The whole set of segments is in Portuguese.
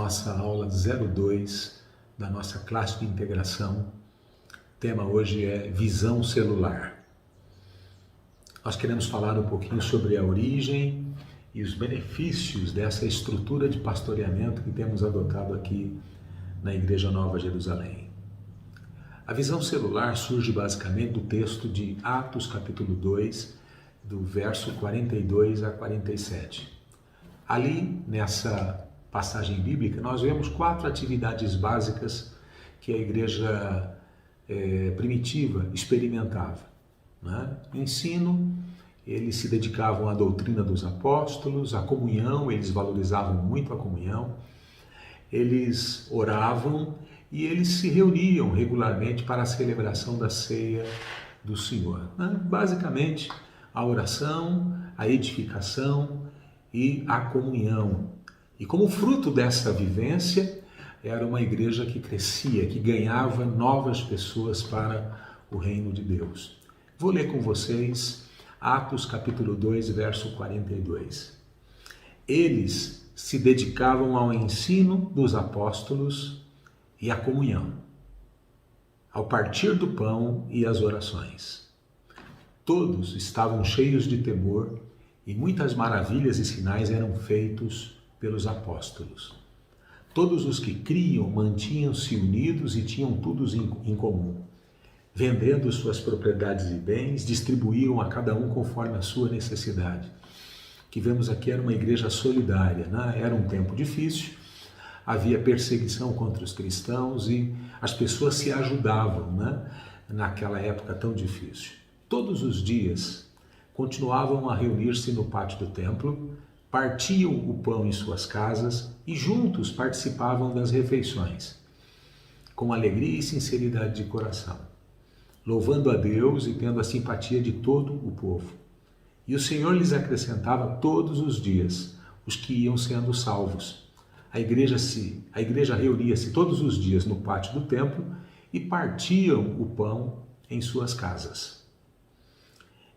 nossa aula 02 da nossa classe de integração. O tema hoje é visão celular. Nós queremos falar um pouquinho sobre a origem e os benefícios dessa estrutura de pastoreamento que temos adotado aqui na Igreja Nova Jerusalém. A visão celular surge basicamente do texto de Atos capítulo 2, do verso 42 a 47. Ali, nessa passagem bíblica, nós vemos 4 atividades básicas que a igreja primitiva experimentava, né? Ensino, eles se dedicavam à doutrina dos apóstolos, à comunhão, eles valorizavam muito a comunhão, eles oravam e eles se reuniam regularmente para a celebração da ceia do Senhor, né? Basicamente, a oração, a edificação e a comunhão. E como fruto dessa vivência, era uma igreja que crescia, que ganhava novas pessoas para o reino de Deus. Vou ler com vocês Atos capítulo 2, verso 42. Eles se dedicavam ao ensino dos apóstolos e à comunhão, ao partir do pão e às orações. Todos estavam cheios de temor e muitas maravilhas e sinais eram feitos pelos apóstolos. Todos os que criam mantinham-se unidos e tinham tudo em comum. Vendendo suas propriedades e bens, distribuíam a cada um conforme a sua necessidade. O que vemos aqui era uma igreja solidária, né? Era um tempo difícil, havia perseguição contra os cristãos e as pessoas se ajudavam, né? Naquela época tão difícil. Todos os dias continuavam a reunir-se no pátio do templo, partiam o pão em suas casas e juntos participavam das refeições, com alegria e sinceridade de coração, louvando a Deus e tendo a simpatia de todo o povo. E o Senhor lhes acrescentava todos os dias os que iam sendo salvos. A igreja reunia-se todos os dias no pátio do templo e partiam o pão em suas casas.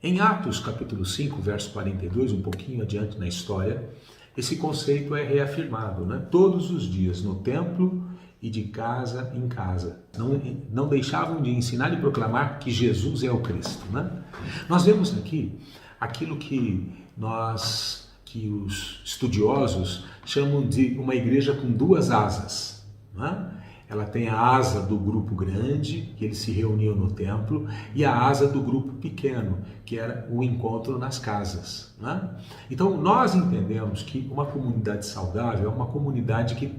Em Atos capítulo 5, verso 42, um pouquinho adiante na história, esse conceito é reafirmado, né? Todos os dias no templo e de casa em casa. Não deixavam de ensinar e proclamar que Jesus é o Cristo, né? Nós vemos aqui aquilo que os estudiosos chamam de uma igreja com 2 asas, né? Ela tem a asa do grupo grande, que eles se reuniam no templo, e a asa do grupo pequeno, que era o encontro nas casas, né? Então, nós entendemos que uma comunidade saudável é uma comunidade que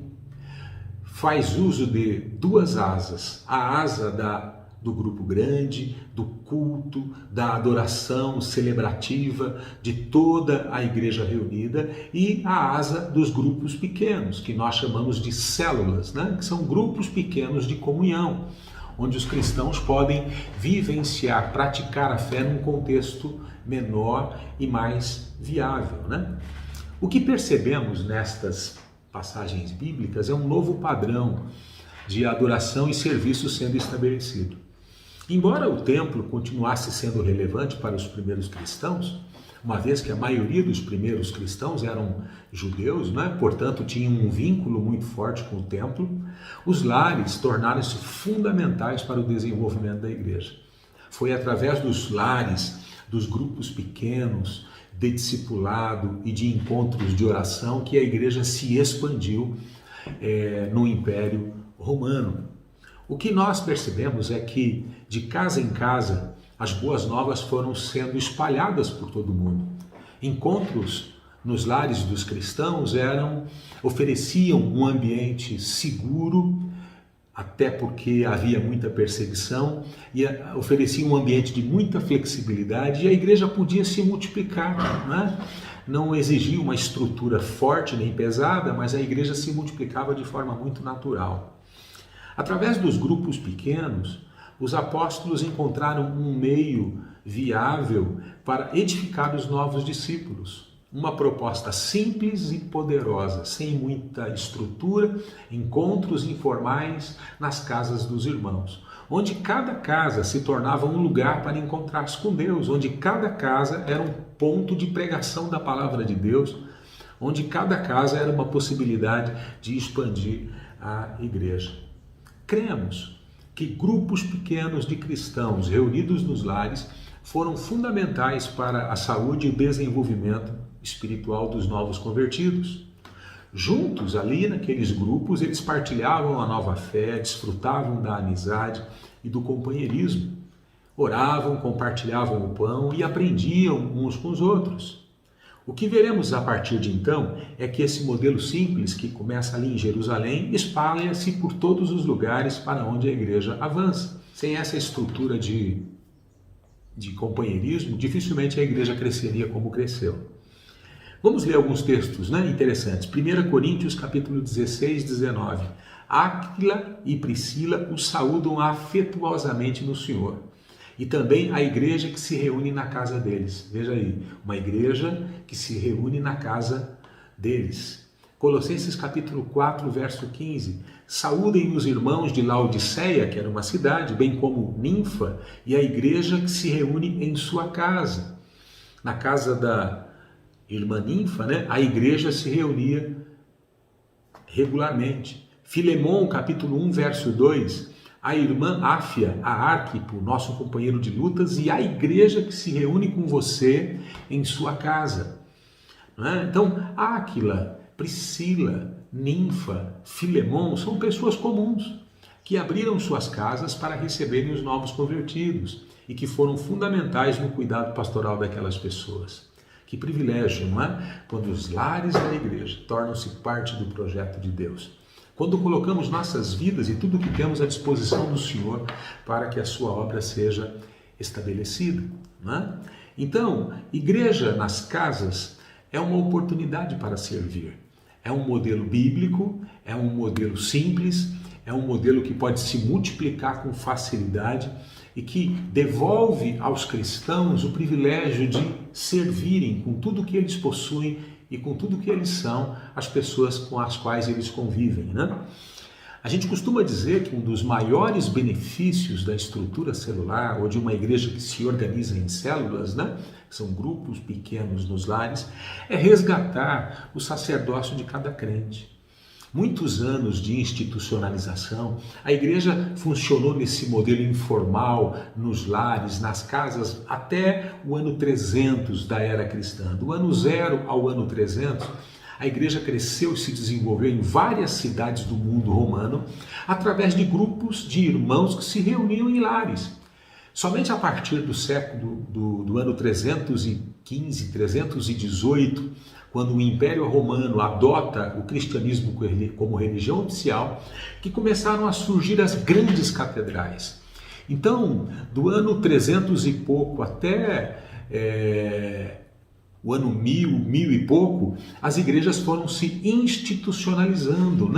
faz uso de 2 asas. A asa do grupo grande, do culto, da adoração celebrativa de toda a igreja reunida, e a asa dos grupos pequenos, que nós chamamos de células, né? Que são grupos pequenos de comunhão, onde os cristãos podem vivenciar, praticar a fé num contexto menor e mais viável, né? O que percebemos nestas passagens bíblicas é um novo padrão de adoração e serviço sendo estabelecido. Embora o templo continuasse sendo relevante para os primeiros cristãos, uma vez que a maioria dos primeiros cristãos eram judeus, né? Portanto tinham um vínculo muito forte com o templo, os lares tornaram-se fundamentais para o desenvolvimento da igreja. Foi através dos lares, dos grupos pequenos, de discipulado e de encontros de oração que a igreja se expandiu no Império Romano. O que nós percebemos é que, de casa em casa, as boas novas foram sendo espalhadas por todo o mundo. Encontros nos lares dos cristãos ofereciam um ambiente seguro, até porque havia muita perseguição, e ofereciam um ambiente de muita flexibilidade, e a igreja podia se multiplicar, né? Não exigia uma estrutura forte nem pesada, mas a igreja se multiplicava de forma muito natural. Através dos grupos pequenos, os apóstolos encontraram um meio viável para edificar os novos discípulos. Uma proposta simples e poderosa, sem muita estrutura, encontros informais nas casas dos irmãos, onde cada casa se tornava um lugar para encontrar-se com Deus, onde cada casa era um ponto de pregação da palavra de Deus, onde cada casa era uma possibilidade de expandir a igreja. Cremos que grupos pequenos de cristãos reunidos nos lares foram fundamentais para a saúde e o desenvolvimento espiritual dos novos convertidos. Juntos, ali naqueles grupos, eles partilhavam a nova fé, desfrutavam da amizade e do companheirismo. Oravam, compartilhavam o pão e aprendiam uns com os outros. O que veremos a partir de então é que esse modelo simples, que começa ali em Jerusalém, espalha-se por todos os lugares para onde a igreja avança. Sem essa estrutura de companheirismo, dificilmente a igreja cresceria como cresceu. Vamos ler alguns textos, interessantes. 1 Coríntios capítulo 16, 19. Áquila e Priscila os saúdam afetuosamente no Senhor. E também a igreja que se reúne na casa deles. Veja aí, uma igreja que se reúne na casa deles. Colossenses capítulo 4, verso 15. Saúdem os irmãos de Laodiceia, que era uma cidade, bem como Ninfa, e a igreja que se reúne em sua casa. Na casa da irmã Ninfa, a igreja se reunia regularmente. Filemon, capítulo 1, verso 2. A irmã Áfia, a Arquipo, nosso companheiro de lutas, e a igreja que se reúne com você em sua casa. Então, Áquila, Priscila, Ninfa, Filemon são pessoas comuns que abriram suas casas para receberem os novos convertidos e que foram fundamentais no cuidado pastoral daquelas pessoas. Que privilégio, não é? Quando os lares da igreja tornam-se parte do projeto de Deus. Quando colocamos nossas vidas e tudo o que temos à disposição do Senhor para que a sua obra seja estabelecida. Né? Então, igreja nas casas é uma oportunidade para servir. É um modelo bíblico, é um modelo simples, é um modelo que pode se multiplicar com facilidade e que devolve aos cristãos o privilégio de servirem com tudo que eles possuem e com tudo que eles são, as pessoas com as quais eles convivem. A gente costuma dizer que um dos maiores benefícios da estrutura celular ou de uma igreja que se organiza em células, que são grupos pequenos nos lares, é resgatar o sacerdócio de cada crente. Muitos anos de institucionalização, a igreja funcionou nesse modelo informal, nos lares, nas casas, até o ano 300 da era cristã. Do ano 0 ao ano 300, a igreja cresceu e se desenvolveu em várias cidades do mundo romano, através de grupos de irmãos que se reuniam em lares. Somente a partir do século do ano 315, 318, quando o Império Romano adota o cristianismo como religião oficial, que começaram a surgir as grandes catedrais. Então, do ano 300 e pouco até o ano 1000 e pouco, as igrejas foram se institucionalizando,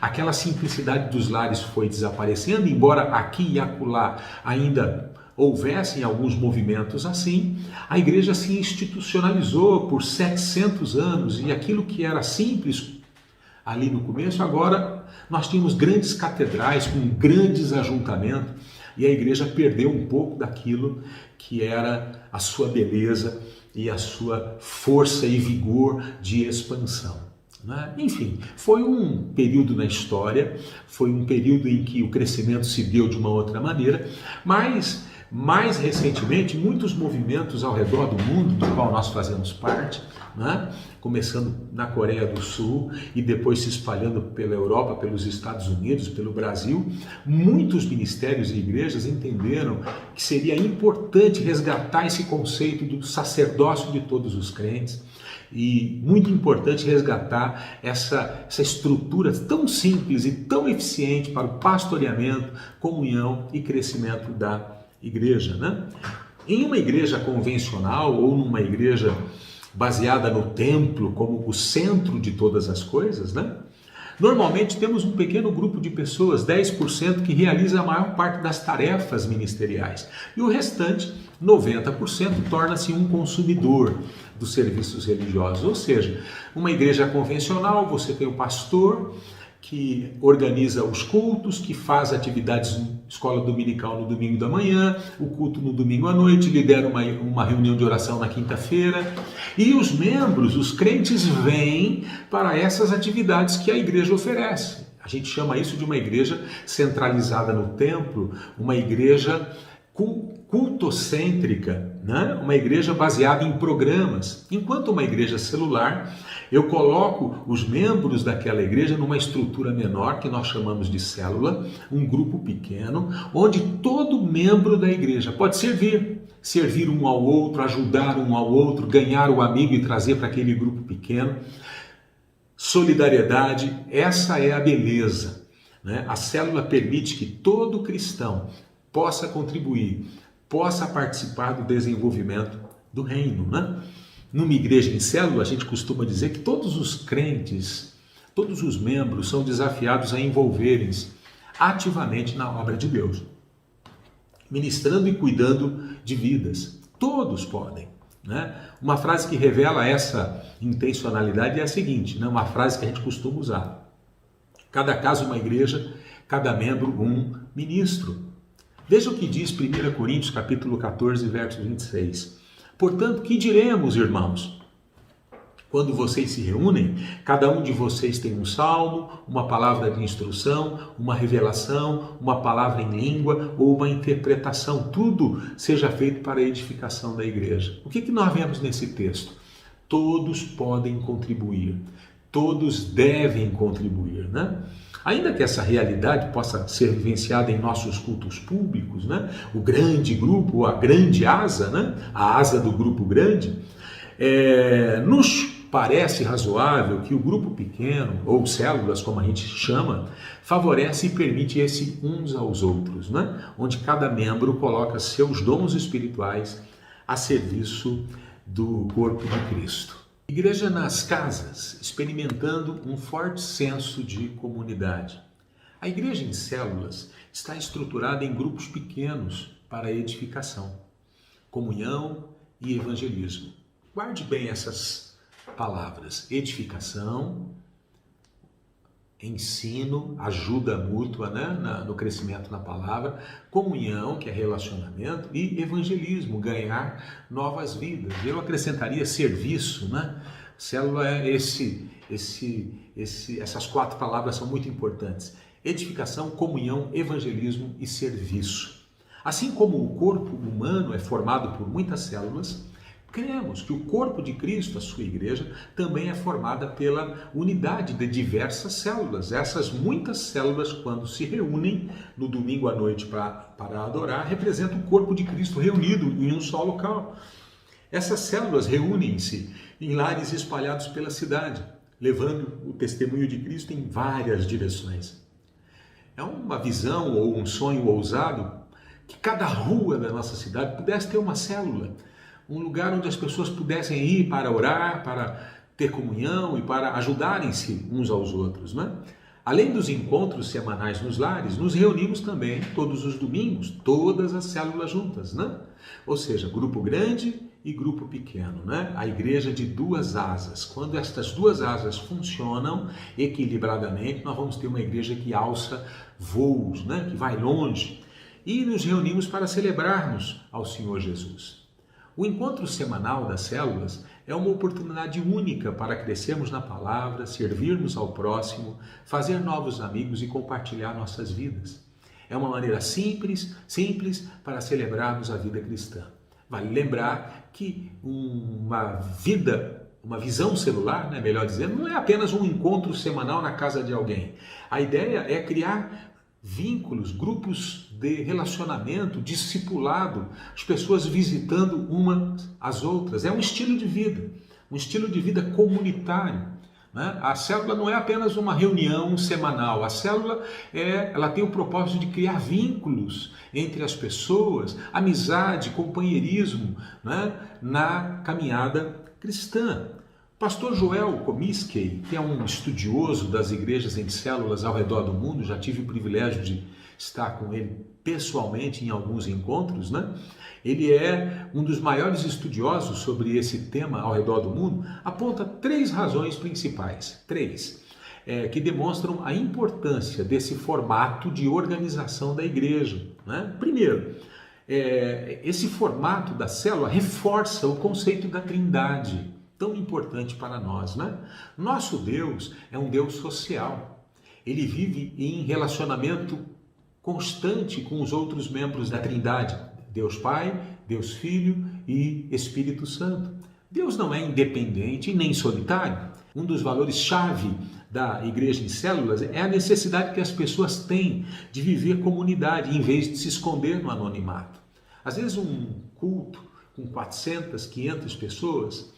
Aquela simplicidade dos lares foi desaparecendo, embora aqui e acolá ainda houvessem alguns movimentos assim, a igreja se institucionalizou por 700 anos e aquilo que era simples ali no começo, agora nós tínhamos grandes catedrais com grandes ajuntamentos e a igreja perdeu um pouco daquilo que era a sua beleza e a sua força e vigor de expansão. Enfim, foi um período na história, foi um período em que o crescimento se deu de uma outra maneira, mas mais recentemente, muitos movimentos ao redor do mundo, do qual nós fazemos parte, começando na Coreia do Sul e depois se espalhando pela Europa, pelos Estados Unidos, pelo Brasil, muitos ministérios e igrejas entenderam que seria importante resgatar esse conceito do sacerdócio de todos os crentes e muito importante resgatar essa estrutura tão simples e tão eficiente para o pastoreamento, comunhão e crescimento da igreja. Em uma igreja convencional ou numa igreja baseada no templo como o centro de todas as coisas, normalmente temos um pequeno grupo de pessoas, 10%, que realiza a maior parte das tarefas ministeriais e o restante, 90%, torna-se um consumidor dos serviços religiosos. Ou seja, uma igreja convencional, você tem o pastor que organiza os cultos, que faz atividades escola dominical no domingo da manhã, o culto no domingo à noite, lidera uma reunião de oração na quinta-feira. E os membros, os crentes, vêm para essas atividades que a igreja oferece. A gente chama isso de uma igreja centralizada no templo, uma igreja cultocêntrica, né? Uma igreja baseada em programas. Enquanto uma igreja celular, eu coloco os membros daquela igreja numa estrutura menor, que nós chamamos de célula, um grupo pequeno, onde todo membro da igreja pode servir um ao outro, ajudar um ao outro, ganhar o amigo e trazer para aquele grupo pequeno. Solidariedade, essa é a beleza, né? A célula permite que todo cristão possa contribuir, possa participar do desenvolvimento do reino, né? Numa igreja em célula, a gente costuma dizer que todos os crentes, todos os membros são desafiados a envolverem-se ativamente na obra de Deus, ministrando e cuidando de vidas. Todos podem, né? Uma frase que revela essa intencionalidade é a seguinte, né? Uma frase que a gente costuma usar: cada caso uma igreja, cada membro um ministro. Veja o que diz 1 Coríntios capítulo 14, verso 26. Portanto, que diremos, irmãos? Quando vocês se reúnem, cada um de vocês tem um salmo, uma palavra de instrução, uma revelação, uma palavra em língua ou uma interpretação. Tudo seja feito para a edificação da igreja. O que nós vemos nesse texto? Todos podem contribuir, todos devem contribuir, né? Ainda que essa realidade possa ser vivenciada em nossos cultos públicos, né? O grande grupo, a grande asa, né? A asa do grupo grande, nos parece razoável que o grupo pequeno, ou células, como a gente chama, favorece e permite esse uns aos outros, né? Onde cada membro coloca seus dons espirituais a serviço do corpo de Cristo. Igreja nas casas, experimentando um forte senso de comunidade. A igreja em células está estruturada em grupos pequenos para edificação, comunhão e evangelismo. Guarde bem essas palavras: edificação, ensino, ajuda mútua, né, no crescimento na palavra, comunhão, que é relacionamento, e evangelismo, ganhar novas vidas. Eu acrescentaria serviço, né? Célula é essas 4 palavras são muito importantes: edificação, comunhão, evangelismo e serviço. Assim como o corpo humano é formado por muitas células, cremos que o corpo de Cristo, a sua igreja, também é formada pela unidade de diversas células. Essas muitas células, quando se reúnem no domingo à noite para adorar, representam o corpo de Cristo reunido em um só local. Essas células reúnem-se em lares espalhados pela cidade, levando o testemunho de Cristo em várias direções. É uma visão ou um sonho ousado que cada rua da nossa cidade pudesse ter uma célula, um lugar onde as pessoas pudessem ir para orar, para ter comunhão e para ajudarem-se uns aos outros, né? Além dos encontros semanais nos lares, nos reunimos também todos os domingos, todas as células juntas, né? Ou seja, grupo grande e grupo pequeno, né? A igreja de 2 asas. Quando estas 2 asas funcionam equilibradamente, nós vamos ter uma igreja que alça voos, né? Que vai longe. E nos reunimos para celebrarmos ao Senhor Jesus. O encontro semanal das células é uma oportunidade única para crescermos na palavra, servirmos ao próximo, fazer novos amigos e compartilhar nossas vidas. É uma maneira simples para celebrarmos a vida cristã. Vale lembrar que uma visão celular, né, melhor dizendo, não é apenas um encontro semanal na casa de alguém. A ideia é criar vínculos, grupos de relacionamento, discipulado, as pessoas visitando umas às outras. É um estilo de vida comunitário, né? A célula não é apenas uma reunião semanal. A célula ela tem o propósito de criar vínculos entre as pessoas, amizade, companheirismo, né, na caminhada cristã. Pastor Joel Comiskey, que é um estudioso das igrejas em células ao redor do mundo, já tive o privilégio de estar com ele pessoalmente em alguns encontros, né? Ele é um dos maiores estudiosos sobre esse tema ao redor do mundo, aponta 3 razões principais. 3. que demonstram a importância desse formato de organização da igreja, né? Primeiro, esse formato da célula reforça o conceito da Trindade, tão importante para nós, né? Nosso Deus é um Deus social. Ele vive em relacionamento constante com os outros membros da Trindade, Deus Pai, Deus Filho e Espírito Santo. Deus não é independente e nem solitário. Um dos valores-chave da igreja em células é a necessidade que as pessoas têm de viver comunidade em vez de se esconder no anonimato. Às vezes um culto com 400, 500 pessoas,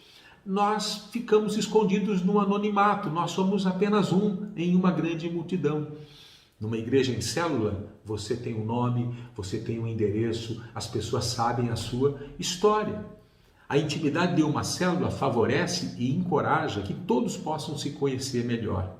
nós ficamos escondidos no anonimato, nós somos apenas um em uma grande multidão. Numa igreja em célula, você tem um nome, você tem um endereço, as pessoas sabem a sua história. A intimidade de uma célula favorece e encoraja que todos possam se conhecer melhor.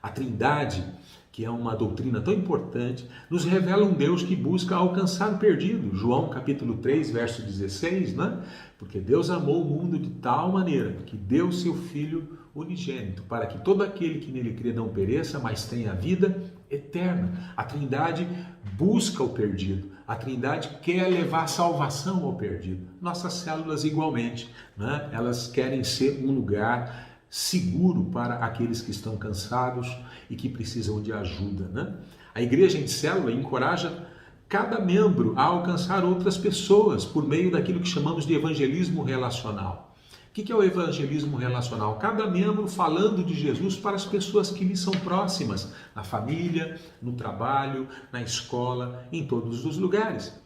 A Trindade, que é uma doutrina tão importante, nos revela um Deus que busca alcançar o perdido. João capítulo 3, verso 16, né? Porque Deus amou o mundo de tal maneira que deu seu Filho unigênito, para que todo aquele que nele crê não pereça, mas tenha vida eterna. A Trindade busca o perdido. A Trindade quer levar salvação ao perdido. Nossas células igualmente, né? Elas querem ser um lugar seguro para aqueles que estão cansados e que precisam de ajuda, né? A igreja em célula encoraja cada membro a alcançar outras pessoas por meio daquilo que chamamos de evangelismo relacional. O que é o evangelismo relacional? Cada membro falando de Jesus para as pessoas que lhe são próximas, na família, no trabalho, na escola, em todos os lugares.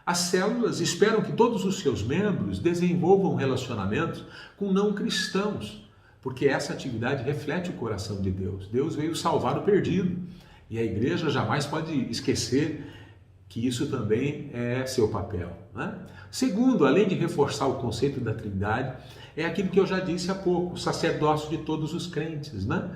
As células esperam que todos os seus membros desenvolvam relacionamentos com não cristãos, porque essa atividade reflete o coração de Deus. Deus veio salvar o perdido e a igreja jamais pode esquecer que isso também é seu papel, né? Segundo, além de reforçar o conceito da Trindade, é aquilo que eu já disse há pouco, o sacerdócio de todos os crentes, né?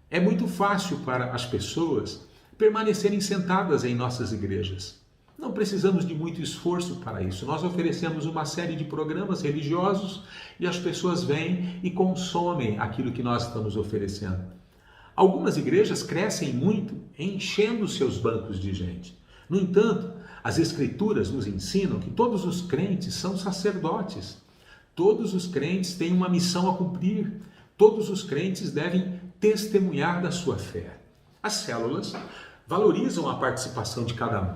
É muito fácil para as pessoas permanecerem sentadas em nossas igrejas. Não precisamos de muito esforço para isso. Nós oferecemos uma série de programas religiosos e as pessoas vêm e consomem aquilo que nós estamos oferecendo. Algumas igrejas crescem muito enchendo seus bancos de gente. No entanto, as Escrituras nos ensinam que todos os crentes são sacerdotes. Todos os crentes têm uma missão a cumprir. Todos os crentes devem testemunhar da sua fé. As células valorizam a participação de cada um,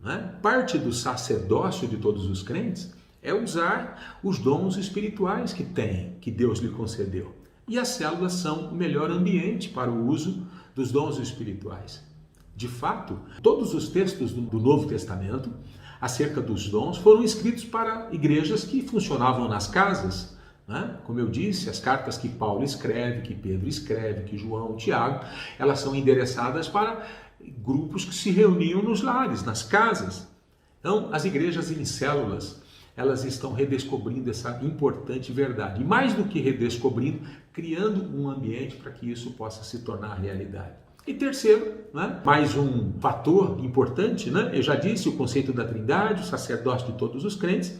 né? Parte do sacerdócio de todos os crentes é usar os dons espirituais que tem, que Deus lhe concedeu. E as células são o melhor ambiente para o uso dos dons espirituais. De fato, todos os textos do Novo Testamento acerca dos dons foram escritos para igrejas que funcionavam nas casas, né? Como eu disse, as cartas que Paulo escreve, que Pedro escreve, que João, Tiago, elas são endereçadas para grupos que se reuniam nos lares, nas casas. Então, as igrejas em células, elas estão redescobrindo essa importante verdade. E mais do que redescobrindo, criando um ambiente para que isso possa se tornar realidade. E terceiro, né, mais um fator importante, né, eu já disse o conceito da Trindade, o sacerdócio de todos os crentes,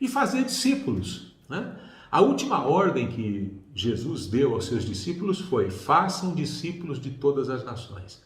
e fazer discípulos, né? A última ordem que Jesus deu aos seus discípulos foi: façam discípulos de todas as nações.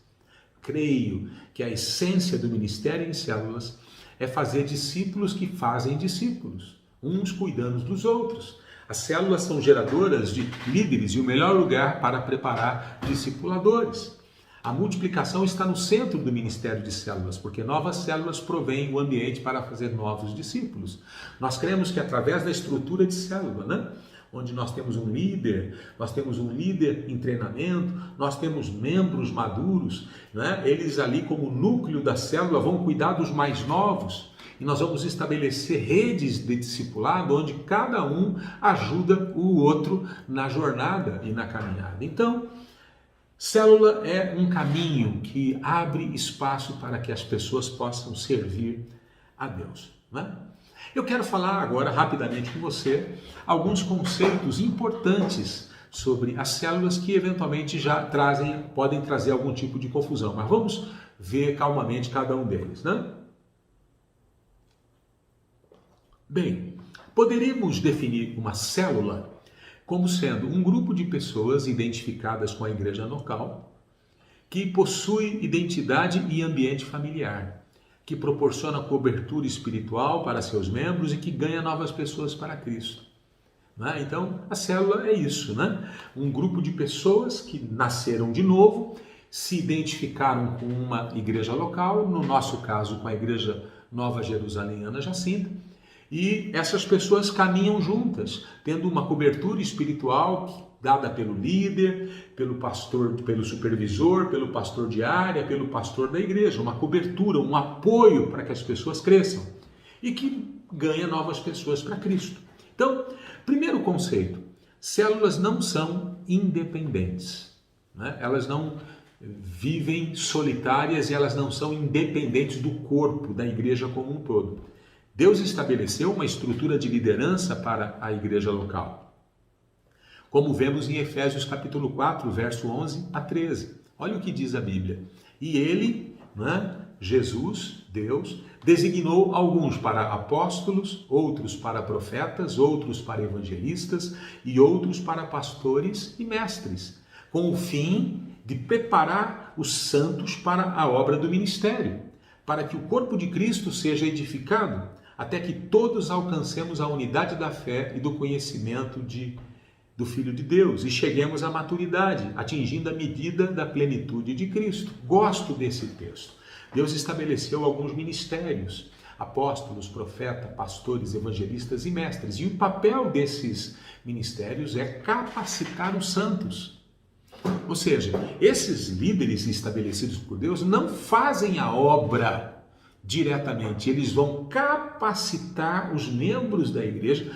Creio que a essência do ministério em células é fazer discípulos que fazem discípulos, uns cuidando dos outros. As células são geradoras de líderes e o melhor lugar para preparar discipuladores. A multiplicação está no centro do ministério de células, porque novas células provêm o ambiente para fazer novos discípulos. Nós cremos que através da estrutura de célula, né, onde nós temos um líder em treinamento, nós temos membros maduros, né, eles ali como núcleo da célula vão cuidar dos mais novos, e nós vamos estabelecer redes de discipulado onde cada um ajuda o outro na jornada e na caminhada. Então, célula é um caminho que abre espaço para que as pessoas possam servir a Deus, né? Eu quero falar agora rapidamente com você alguns conceitos importantes sobre as células que eventualmente podem trazer algum tipo de confusão, mas vamos ver calmamente cada um deles, né? Bem, poderíamos definir uma célula como sendo um grupo de pessoas identificadas com a igreja local, que possui identidade e ambiente familiar, que proporciona cobertura espiritual para seus membros e que ganha novas pessoas para Cristo. Né? Então, a célula é isso, né? Um grupo de pessoas que nasceram de novo, se identificaram com uma igreja local, no nosso caso com a Igreja Nova Jerusalém Ana Jacinta, e essas pessoas caminham juntas, tendo uma cobertura espiritual dada pelo líder, pelo pastor, pelo supervisor, pelo pastor de área, pelo pastor da igreja, uma cobertura, um apoio para que as pessoas cresçam e que ganha novas pessoas para Cristo. Então, primeiro conceito, células não são independentes, né? Elas não vivem solitárias e elas não são independentes do corpo, da igreja como um todo. Deus estabeleceu uma estrutura de liderança para a igreja local, como vemos em Efésios capítulo 4, verso 11 a 13. Olha o que diz a Bíblia. E ele, né, Jesus, Deus, designou alguns para apóstolos, outros para profetas, outros para evangelistas e outros para pastores e mestres, com o fim de preparar os santos para a obra do ministério, para que o corpo de Cristo seja edificado, até que todos alcancemos a unidade da fé e do conhecimento do Filho de Deus e cheguemos à maturidade, atingindo a medida da plenitude de Cristo. Gosto desse texto. Deus estabeleceu alguns ministérios, apóstolos, profetas, pastores, evangelistas e mestres. E o papel desses ministérios é capacitar os santos. Ou seja, esses líderes estabelecidos por Deus não fazem a obra diretamente, eles vão capacitar os membros da igreja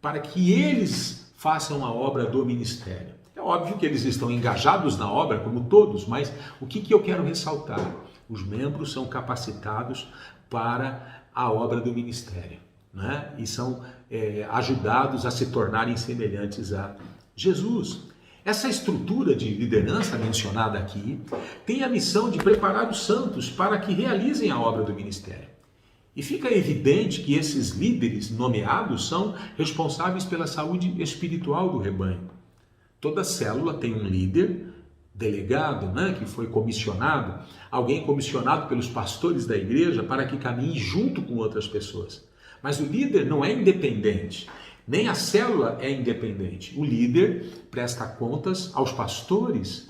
para que eles façam a obra do ministério. É óbvio que eles estão engajados na obra, como todos, mas o que eu quero ressaltar? Os membros são capacitados para a obra do ministério, né? E são ajudados a se tornarem semelhantes a Jesus. Essa estrutura de liderança mencionada aqui tem a missão de preparar os santos para que realizem a obra do ministério. E fica evidente que esses líderes nomeados são responsáveis pela saúde espiritual do rebanho. Toda célula tem um líder, delegado, né, que foi comissionado, alguém comissionado pelos pastores da igreja para que caminhe junto com outras pessoas. Mas o líder não é independente. Nem a célula é independente. O líder presta contas aos pastores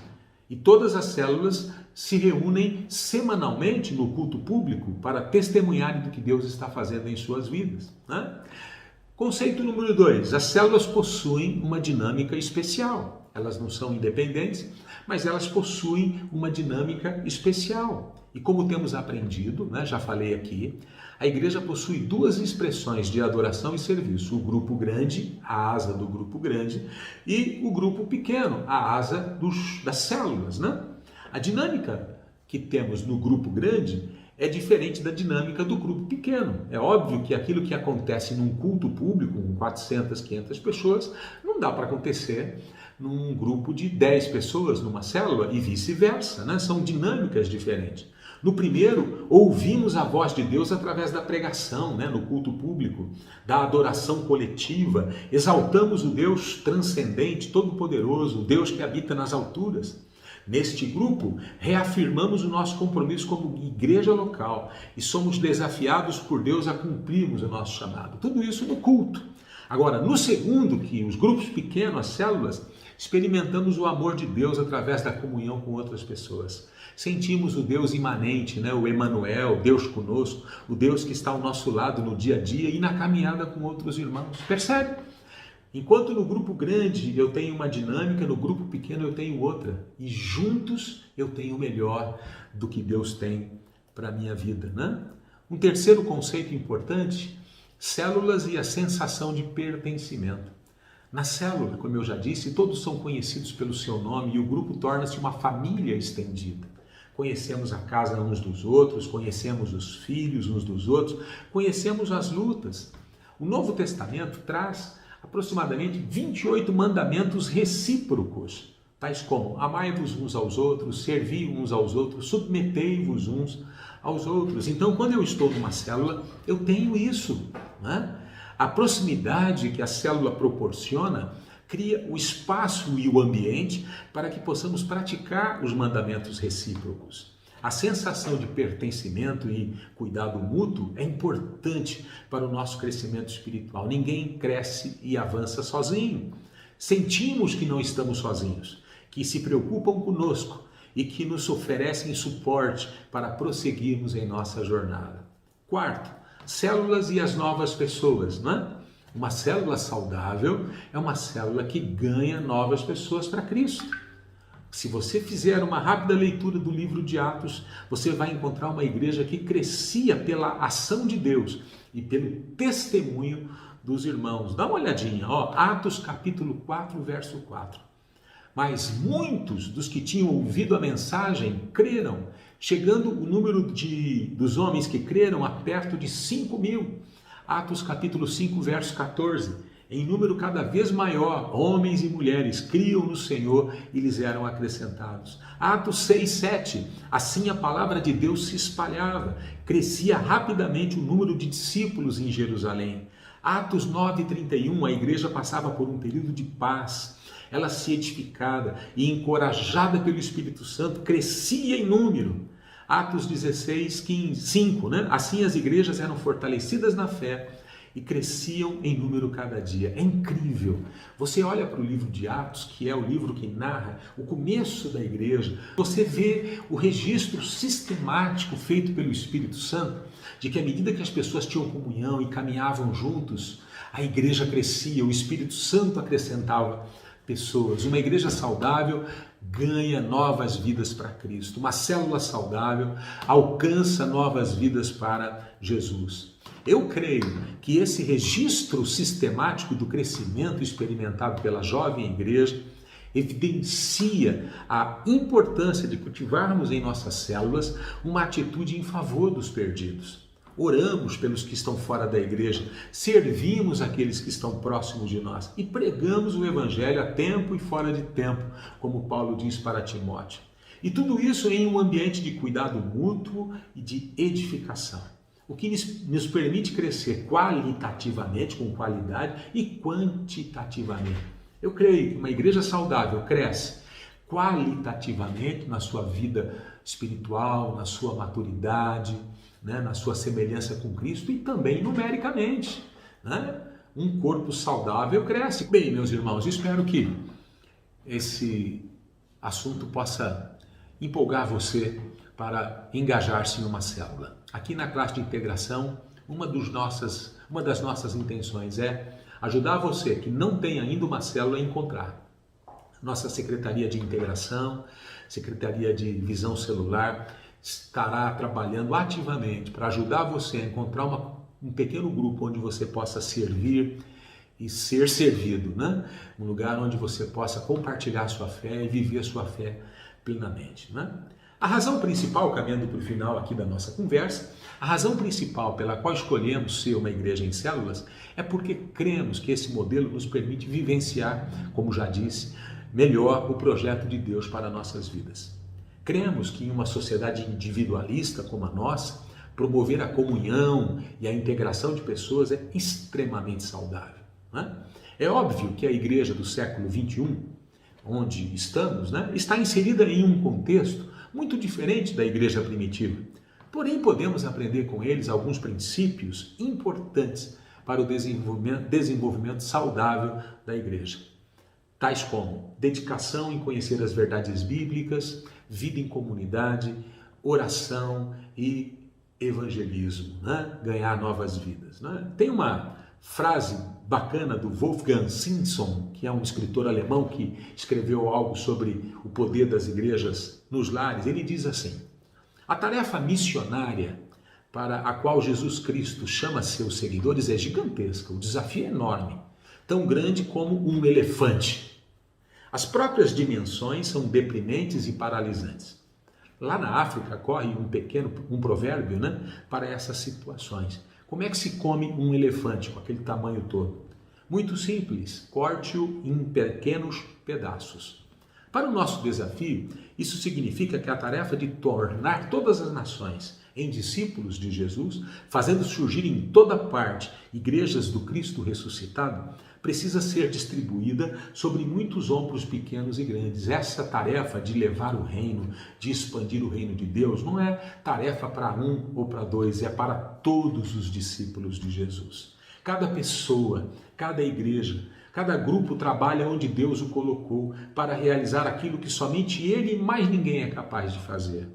e todas as células se reúnem semanalmente no culto público para testemunharem do que Deus está fazendo em suas vidas, né? Conceito número 2. As células possuem uma dinâmica especial. Elas não são independentes, mas elas possuem uma dinâmica especial. E como temos aprendido, né, já falei aqui, a igreja possui duas expressões de adoração e serviço. O grupo grande, a asa do grupo grande, e o grupo pequeno, a asa das células, né? A dinâmica que temos no grupo grande é diferente da dinâmica do grupo pequeno. É óbvio que aquilo que acontece num culto público, com 400, 500 pessoas, não dá para acontecer num grupo de 10 pessoas, numa célula, e vice-versa, né? São dinâmicas diferentes. No primeiro, ouvimos a voz de Deus através da pregação, né, no culto público, da adoração coletiva, exaltamos o Deus transcendente, todo-poderoso, o Deus que habita nas alturas. Neste grupo, reafirmamos o nosso compromisso como igreja local e somos desafiados por Deus a cumprirmos o nosso chamado. Tudo isso no culto. Agora, no segundo, que os grupos pequenos, as células, experimentamos o amor de Deus através da comunhão com outras pessoas. Sentimos o Deus imanente, né? O Emanuel, Deus conosco, o Deus que está ao nosso lado no dia a dia e na caminhada com outros irmãos. Percebe? Enquanto no grupo grande eu tenho uma dinâmica, no grupo pequeno eu tenho outra. E juntos eu tenho o melhor do que Deus tem para a minha vida, né? Um terceiro conceito importante, células e a sensação de pertencimento. Na célula, como eu já disse, todos são conhecidos pelo seu nome e o grupo torna-se uma família estendida. Conhecemos a casa uns dos outros, conhecemos os filhos uns dos outros, conhecemos as lutas. O Novo Testamento traz aproximadamente 28 mandamentos recíprocos, tais como amai-vos uns aos outros, servi uns aos outros, submetei-vos uns aos outros. Então, quando eu estou numa célula, eu tenho isso, né? A proximidade que a célula proporciona cria o espaço e o ambiente para que possamos praticar os mandamentos recíprocos. A sensação de pertencimento e cuidado mútuo é importante para o nosso crescimento espiritual. Ninguém cresce e avança sozinho. Sentimos que não estamos sozinhos, que se preocupam conosco e que nos oferecem suporte para prosseguirmos em nossa jornada. Quarto, células e as novas pessoas, né? Uma célula saudável é uma célula que ganha novas pessoas para Cristo. Se você fizer uma rápida leitura do livro de Atos, você vai encontrar uma igreja que crescia pela ação de Deus e pelo testemunho dos irmãos. Dá uma olhadinha, Atos capítulo 4, verso 4. Mas muitos dos que tinham ouvido a mensagem creram, chegando o número dos homens que creram a perto de 5.000. Atos capítulo 5, verso 14. Em número cada vez maior, homens e mulheres criam no Senhor e lhes eram acrescentados. Atos 6, 7. Assim a palavra de Deus se espalhava, crescia rapidamente o número de discípulos em Jerusalém. Atos 9, 31. A igreja passava por um período de paz. Ela se edificada e encorajada pelo Espírito Santo, crescia em número. Atos 16, 5. Assim as igrejas eram fortalecidas na fé e cresciam em número cada dia. É incrível. Você olha para o livro de Atos, que é o livro que narra o começo da igreja, você vê o registro sistemático feito pelo Espírito Santo, de que à medida que as pessoas tinham comunhão e caminhavam juntos, a igreja crescia, o Espírito Santo acrescentava pessoas. Uma igreja saudável ganha novas vidas para Cristo. Uma célula saudável alcança novas vidas para Jesus. Eu creio que esse registro sistemático do crescimento experimentado pela jovem igreja evidencia a importância de cultivarmos em nossas células uma atitude em favor dos perdidos. Oramos pelos que estão fora da igreja, servimos aqueles que estão próximos de nós e pregamos o evangelho a tempo e fora de tempo, como Paulo diz para Timóteo. E tudo isso em um ambiente de cuidado mútuo e de edificação, o que nos permite crescer qualitativamente, com qualidade, e quantitativamente. Eu creio que uma igreja saudável cresce qualitativamente na sua vida espiritual, na sua maturidade, na sua semelhança com Cristo, e também numericamente. Um corpo saudável cresce. Bem, meus irmãos, espero que esse assunto possa empolgar você para engajar-se em uma célula. Aqui na classe de integração, uma das nossas intenções é ajudar você que não tem ainda uma célula a encontrar. Nossa Secretaria de Integração, Secretaria de Visão Celular, estará trabalhando ativamente para ajudar você a encontrar um pequeno grupo onde você possa servir e ser servido, Um lugar onde você possa compartilhar a sua fé e viver a sua fé plenamente, A razão principal, caminhando para o final aqui da nossa conversa, a razão principal pela qual escolhemos ser uma igreja em células é porque cremos que esse modelo nos permite vivenciar, como já disse, melhor o projeto de Deus para nossas vidas. Cremos que em uma sociedade individualista como a nossa, promover a comunhão e a integração de pessoas é extremamente saudável. É óbvio que a igreja do século XXI, onde estamos, está inserida em um contexto muito diferente da igreja primitiva. Porém, podemos aprender com eles alguns princípios importantes para o desenvolvimento saudável da igreja. Tais como dedicação em conhecer as verdades bíblicas, vida em comunidade, oração e evangelismo, ganhar novas vidas. Tem uma frase bacana do Wolfgang Simpson, que é um escritor alemão que escreveu algo sobre o poder das igrejas nos lares. Ele diz assim: a tarefa missionária para a qual Jesus Cristo chama seus seguidores é gigantesca, o desafio é enorme, tão grande como um elefante. As próprias dimensões são deprimentes e paralisantes. Lá na África corre um provérbio, para essas situações. Como é que se come um elefante com aquele tamanho todo? Muito simples, corte-o em pequenos pedaços. Para o nosso desafio, isso significa que a tarefa de tornar todas as nações em discípulos de Jesus, fazendo surgir em toda parte igrejas do Cristo ressuscitado, precisa ser distribuída sobre muitos ombros pequenos e grandes. Essa tarefa de levar o reino, de expandir o reino de Deus, não é tarefa para um ou para dois, é para todos os discípulos de Jesus. Cada pessoa, cada igreja, cada grupo trabalha onde Deus o colocou para realizar aquilo que somente ele e mais ninguém é capaz de fazer.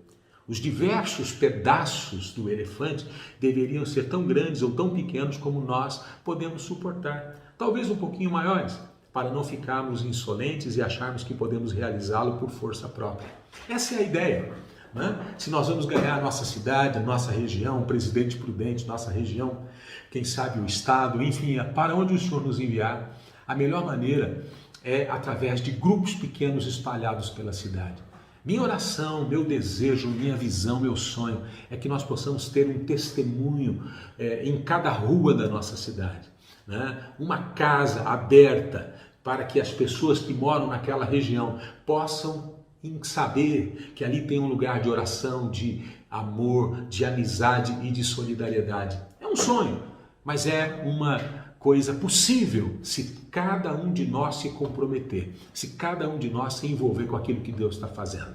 Os diversos pedaços do elefante deveriam ser tão grandes ou tão pequenos como nós podemos suportar. Talvez um pouquinho maiores, para não ficarmos insolentes e acharmos que podemos realizá-lo por força própria. Essa é a ideia. Né? Se nós vamos ganhar a nossa cidade, a nossa região, o presidente prudente, nossa região, quem sabe o estado, enfim, para onde o Senhor nos enviar, a melhor maneira é através de grupos pequenos espalhados pela cidade. Minha oração, meu desejo, minha visão, meu sonho é que nós possamos ter um testemunho em cada rua da nossa cidade. Né? Uma casa aberta para que as pessoas que moram naquela região possam saber que ali tem um lugar de oração, de amor, de amizade e de solidariedade. É um sonho, mas é uma coisa possível se cada um de nós se comprometer, se cada um de nós se envolver com aquilo que Deus está fazendo.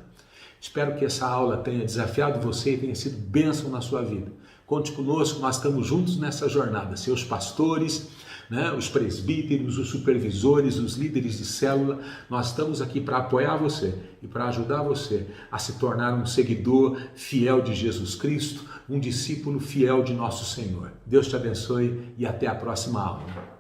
Espero que essa aula tenha desafiado você e tenha sido bênção na sua vida. Conte conosco, nós estamos juntos nessa jornada, seus pastores, né, os presbíteros, os supervisores, os líderes de célula, nós estamos aqui para apoiar você e para ajudar você a se tornar um seguidor fiel de Jesus Cristo, um discípulo fiel de nosso Senhor. Deus te abençoe e até a próxima aula.